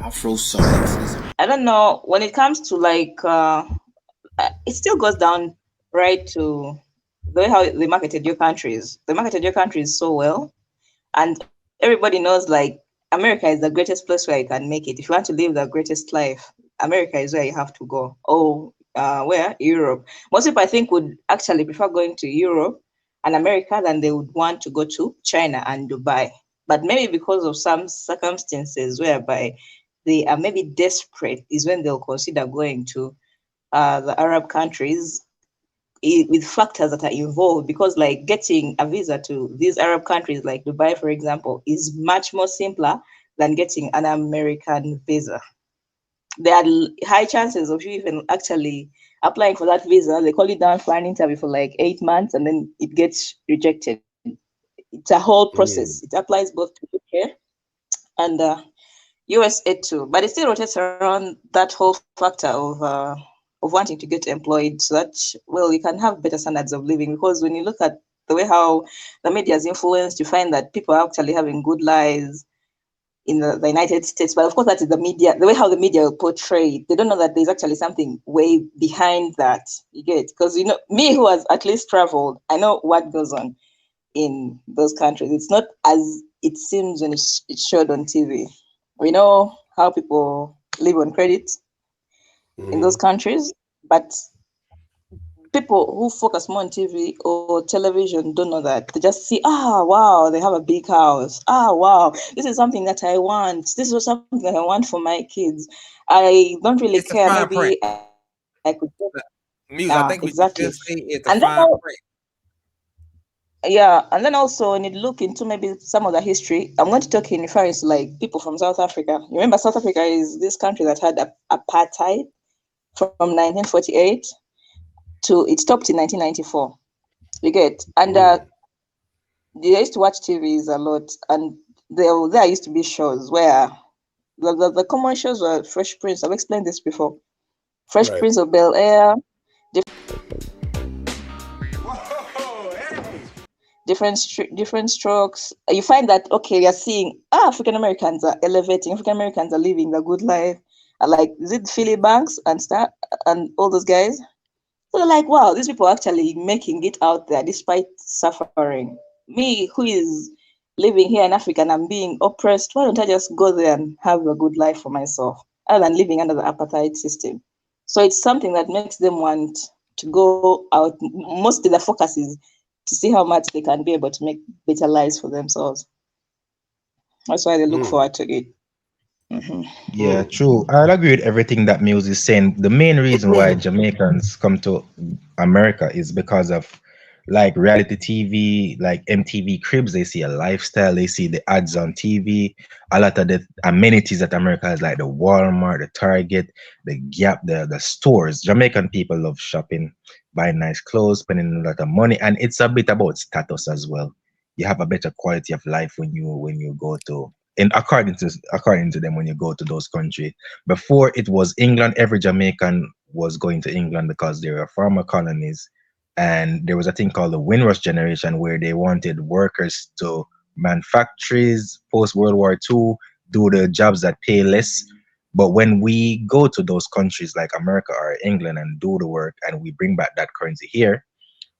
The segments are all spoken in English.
Afro Summit. I don't know when it comes to like it still goes down right to the way how they marketed your countries. They marketed your countries so well, and everybody knows like America is the greatest place where you can make it. If you want to live the greatest life, America is where you have to go. Oh, where? Europe. Most people I think would actually prefer going to Europe and America than they would want to go to China and Dubai. But maybe because of some circumstances whereby they are maybe desperate is when they'll consider going to the Arab countries with factors that are involved, because like getting a visa to these Arab countries like Dubai, for example, is much more simpler than getting an American visa. There are high chances of you even actually applying for that visa. They call it down for an interview for like 8 months and then it gets rejected. It's a whole process. It Mm. applies both to UK and USA too, but it still rotates around that whole factor of wanting to get employed so that, well, you can have better standards of living. Because when you look at the way how the media has influenced, you find that people are actually having good lives in the United States. But of course, that is the media, the way how the media will portray it. They don't know that there's actually something way behind that. You get, because you know, me who has at least traveled, I know what goes on in those countries. It's not as it seems when it's showed on TV. We know how people live on credit in those Mhm. countries, but people who focus more on TV or television don't know that. They just see, ah, wow, they have a big house. Ah, wow, this is something that I want. This is something that I want for my kids. I don't really It's the care. fine Maybe print. I could get, Muse, I think what you exactly. should say is And the then fine print. yeah, and then also when you look into maybe some of the history, I'm going to talk in reference to like people from South Africa. You remember South Africa is this country that had apartheid from 1948 to it stopped in 1994. You get, and Mm. they used to watch TVs a lot, and there used to be shows where the common shows were Fresh Prince. I've explained this before. Fresh Right. Prince of Bel Air, different strokes. You find that okay, you're seeing African Americans are elevating, African Americans are living the good life. Like is it Philly Banks and stuff and all those guys? So they're like, wow, these people are actually making it out there despite suffering. Me, who is living here in Africa and I'm being oppressed, why don't I just go there and have a good life for myself, other than living under the apartheid system? So it's something that makes them want to go out. Mostly the focus is to see how much they can be able to make better lives for themselves. That's why they look Mm. forward to it. Hmm. Yeah, Mm. true. I'll agree with everything that Muse is saying. The main reason why Jamaicans come to America is because of like reality TV, like MTV Cribs. They see a lifestyle, they see the ads on TV, a lot of the amenities that America has, like the Walmart, the Target, the Gap, the stores. Jamaican people love shopping, buying nice clothes, spending a lot of money, and it's a bit about status as well. You have a better quality of life when you go to, and according to them, when you go to those countries. Before it was England, every Jamaican was going to England because they were former colonies, and there was a thing called the Windrush generation where they wanted workers to man factories post World War II, do the jobs that pay less. But when we go to those countries like America or England and do the work and we bring back that currency here,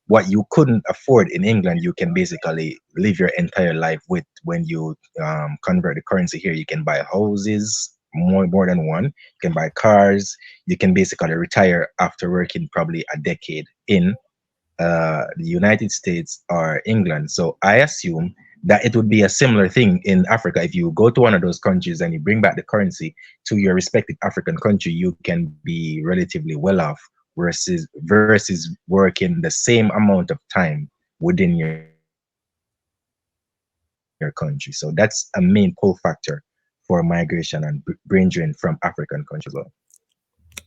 what you couldn't afford in England, you can basically live your entire life with. When you convert the currency here, you can buy houses, more than one. You can buy cars. You can basically retire after working probably a decade in the United States or England. So I assume that it would be a similar thing in Africa. If you go to one of those countries and you bring back the currency to your respective African country, you can be relatively well off versus working the same amount of time within your country. So that's a main pull factor for migration and brain drain from African countries as well.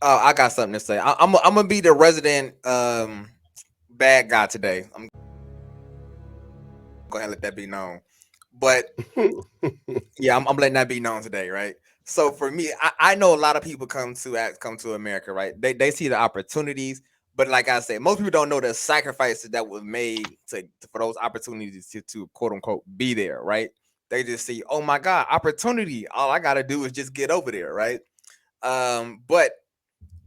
Oh, I got something to say. I'm gonna be the resident bad guy today. I'm go ahead and let that be known. But yeah, I'm letting that be known today, right? So for me, I know a lot of people come to America, right? They see the opportunities, but like I said, most people don't know the sacrifices that was made for those opportunities to quote unquote be there, right? They just see, oh my God, opportunity. All I gotta do is just get over there, right? But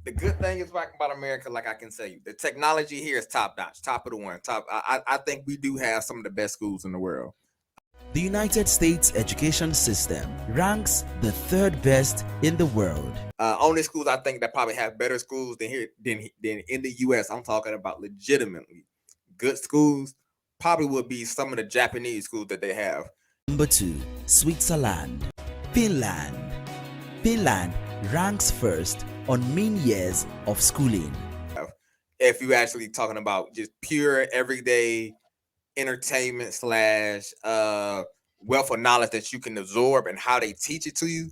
the good thing is about America, like I can tell you, the technology here is top notch, top of the one. Top. I think we do have some of the best schools in the world. The United States education system ranks the third best in the world. Only schools I think that probably have better schools than here than in the U.S. I'm talking about legitimately good schools. Probably would be some of the Japanese schools that they have. Number 2, Switzerland. Finland. Finland ranks first on mean years of schooling. If you're actually talking about just pure everyday entertainment slash wealth of knowledge that you can absorb and how they teach it to you,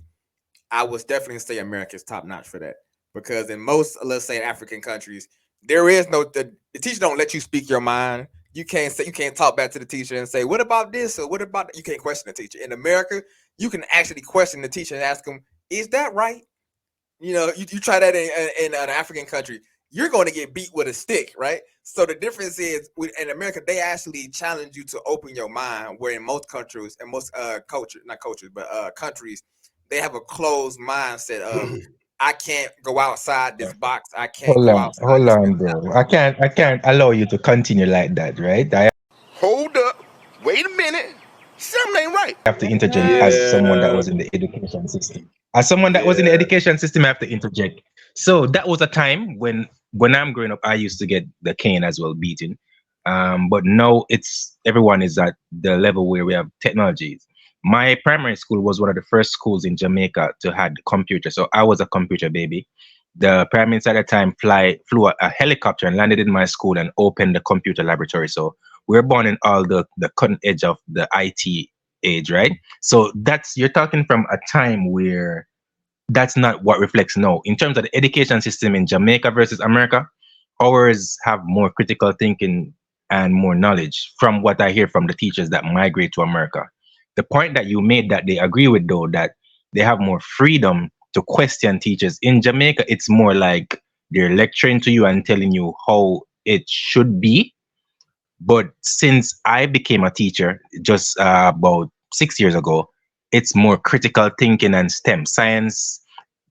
I would definitely say America's top notch for that. Because in most, let's say, African countries, there is no the teacher don't let you speak your mind. You can't talk back to the teacher and say, what about this or what about that? You can't question the teacher. In America, you can actually question the teacher and ask them, is that right? You know, you try that in an African country, you're going to get beat with a stick, right? So the difference is in America, they actually challenge you to open your mind, where in most countries and most countries, they have a closed mindset of, I can't go outside this box. I can't go outside Hold this on, mentality. bro. I can't allow you to continue like that, right? I Hold up. Wait a minute. Something ain't right. have to interject as someone that was in the education system. As someone that was in the education system, I have to interject. So that was a time when I'm growing up, I used to get the cane as well, beaten. But now everyone is at the level where we have technologies. My primary school was one of the first schools in Jamaica to had computer, so I was a computer baby. The prime minister at the time flew a helicopter and landed in my school and opened the computer laboratory. So we're born in all the cutting edge of the IT age, right? So you're talking from a time where that's not what reflects now. In terms of the education system in Jamaica versus America, ours have more critical thinking and more knowledge from what I hear from the teachers that migrate to America. The point that you made that they agree with, though, that they have more freedom to question teachers. In Jamaica, it's more like they're lecturing to you and telling you how it should be. But since I became a teacher just about 6 years ago, it's more critical thinking and STEM, science,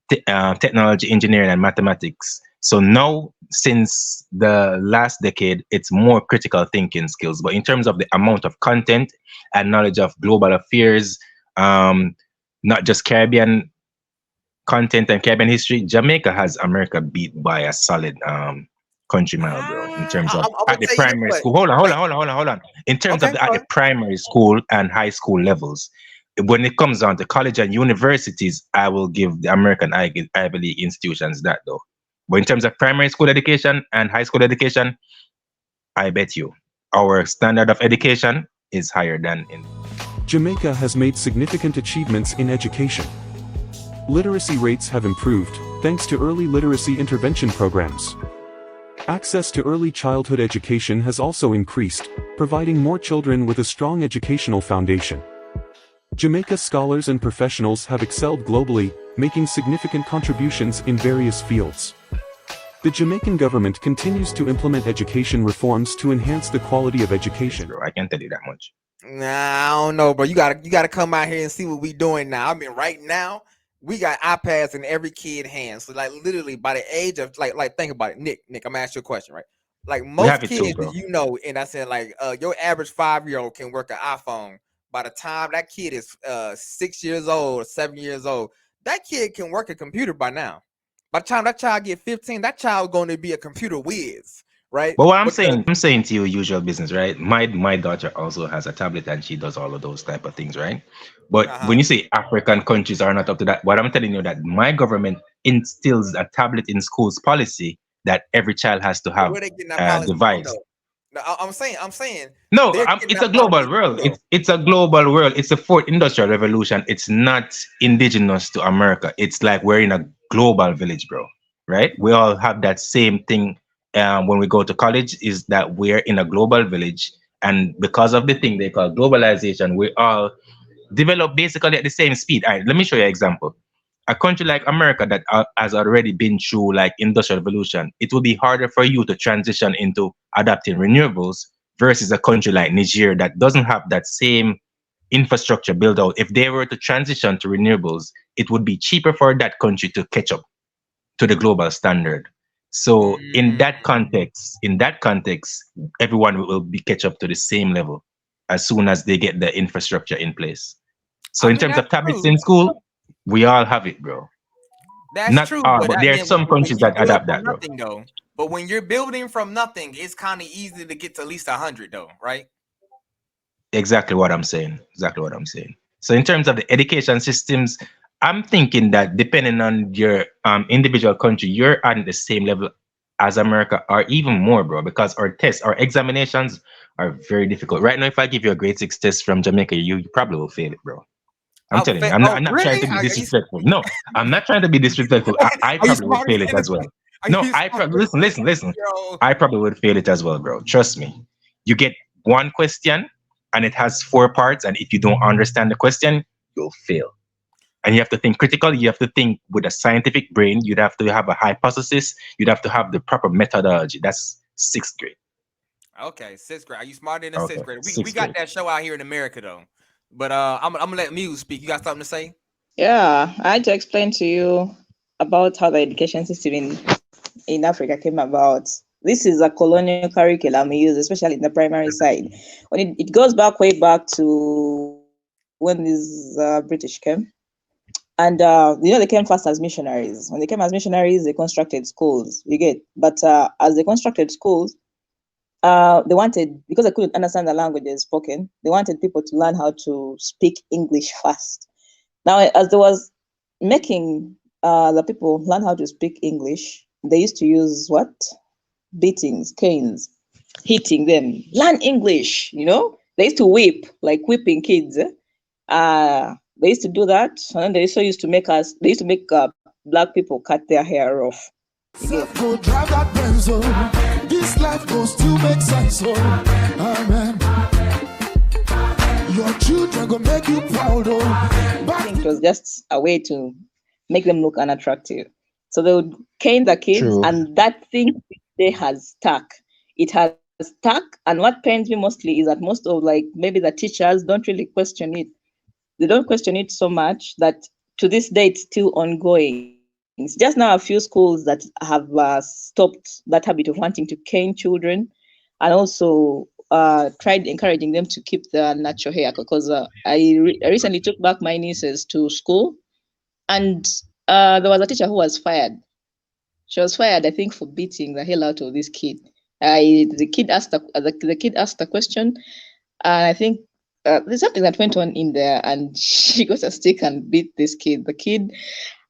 technology, engineering, and mathematics. So now, since the last decade, it's more critical thinking skills. But in terms of the amount of content and knowledge of global affairs, not just Caribbean content and Caribbean history, Jamaica has America beat by a solid country mile, bro. In terms of I'm at gonna the tell you this primary way. school, hold Wait, on. In terms okay, of at go the ahead. primary school and high school levels, when it comes down to college and universities, I will give the American Ivy League institutions that, though. But in terms of primary school education and high school education, I bet you our standard of education is higher than in. Jamaica has made significant achievements in education. Literacy rates have improved, thanks to early literacy intervention programs. Access to early childhood education has also increased, providing more children with a strong educational foundation. Jamaica scholars and professionals have excelled globally, making significant contributions in various fields. The Jamaican government continues to implement education reforms to enhance the quality of education. Bro, I can tell you that much. Nah, I don't know, bro. You gotta come out here and see what we doing now. I mean, right now we got iPads in every kid hands. So like literally by the age of like think about it, Nick. I'm gonna ask you a question, right? Like We have most it too, kids bro. that you know, and I said like your average 5-year-old can work an iPhone. By the time that kid is 6 years old or 7 years old, that kid can work a computer by now. By the time that child get 15, that child going to be a computer whiz, right? But what Because I'm saying to you, usual business, right? My daughter also has a tablet and she does all of those type of things, right? But when you say African countries are not up to that, what I'm telling you that my government instills a tablet in schools policy that every child has to have where they getting that a policy from device. though? No, I'm saying No, they're getting it's that a global policy from world. though. It's a global world. It's the fourth industrial revolution. It's not indigenous to America. It's like we're in a global village, bro. Right? We all have that same thing. When we go to college, is that we're in a global village, and because of the thing they call globalization, we all develop basically at the same speed. All right, let me show you an example. A country like America that has already been through like industrial revolution, it will be harder for you to transition into adapting renewables versus a country like Niger that doesn't have that same infrastructure built out, if they were to transition to renewables, it would be cheaper for that country to catch up to the global standard. So in that context, everyone will be catch up to the same level as soon as they get the infrastructure in place. So in terms of tablets in school, we all have it, bro. That's Not true, all, but but there are again, some when countries you that build adapt from that, bro. nothing, though. But when you're building from nothing, it's kind of easy to get to at least 100, though, right? Exactly what I'm saying. Exactly what I'm saying. So in terms of the education systems, I'm thinking that depending on your individual country, you're on the same level as America or even more, bro, because our tests, our examinations are very difficult. Right now, if I give you a grade 6 test from Jamaica, you probably will fail it, bro. I'm telling you, I'm not trying Really? to be disrespectful. No, I'm not trying to be disrespectful. I Are you probably would smarter fail it than as well. Are No, you smarter listen. Yo. I probably would fail it as well, bro. Trust me. You get one question and it has 4 parts, and if you don't understand the question, you'll fail. And you have to think critically. You have to think with a scientific brain. You'd have to have a hypothesis. You'd have to have the proper methodology. That's 6th grade. Okay, 6th grade. Are you smarter than Okay, 6th grade? We 6th got grade. that show out here in America, though. But I'm gonna let Muse speak. You got something to say? Yeah, I had to explain to you about how the education system in Africa came about. This is a colonial curriculum we use, especially in the primary side. When it goes back way back to when these British came. And they came first as missionaries. When they came as missionaries, they constructed schools. You get, but as they constructed schools, they wanted, because they couldn't understand the languages spoken, they wanted people to learn how to speak English first. Now, as they was making the people learn how to speak English, they used to use what? Beatings, canes, hitting them. Learn English, They used to whip, like whipping kids. They used to do that, and they also used to make black people cut their hair off. Go drive that Benzo. This life goes to make sense. Amen. Your children gonna make you proud. I think it was just a way to make them look unattractive. So they would cane the kids, True. and that thing they has stuck. It has stuck, and what pains me mostly is that most of maybe the teachers don't really question it. They don't question it so much that to this day it's still ongoing. It's just now a few schools that have stopped that habit of wanting to cane children, and also tried encouraging them to keep their natural hair. Because I recently took back my nieces to school, and there was a teacher who was fired. She was fired, I think, for beating the hell out of this kid. The kid asked a question, and I think there's something that went on in there, and she got a stick and beat this kid. The kid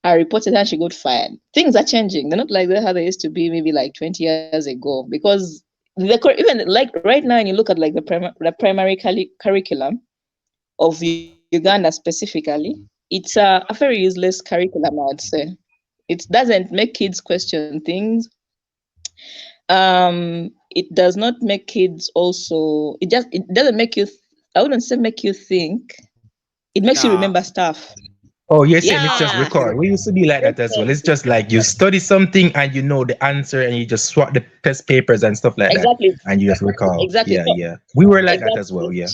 reported her, and she got fired. Things are changing. They're not like how they used to be maybe like 20 years ago, because even like right now, and you look at like the primary curriculum of Uganda specifically, it's a very useless curriculum, I would say. It doesn't make kids question things. It does not make kids also. It doesn't make you. I wouldn't say make you think. It makes you remember stuff. Oh, you're saying it's just Yeah. record. We used to be like that as well. It's just like you study something and you know the answer and you just swap the test papers and stuff like Exactly. that. And you just recall. Exactly. Yeah. We were like that as well. Yeah.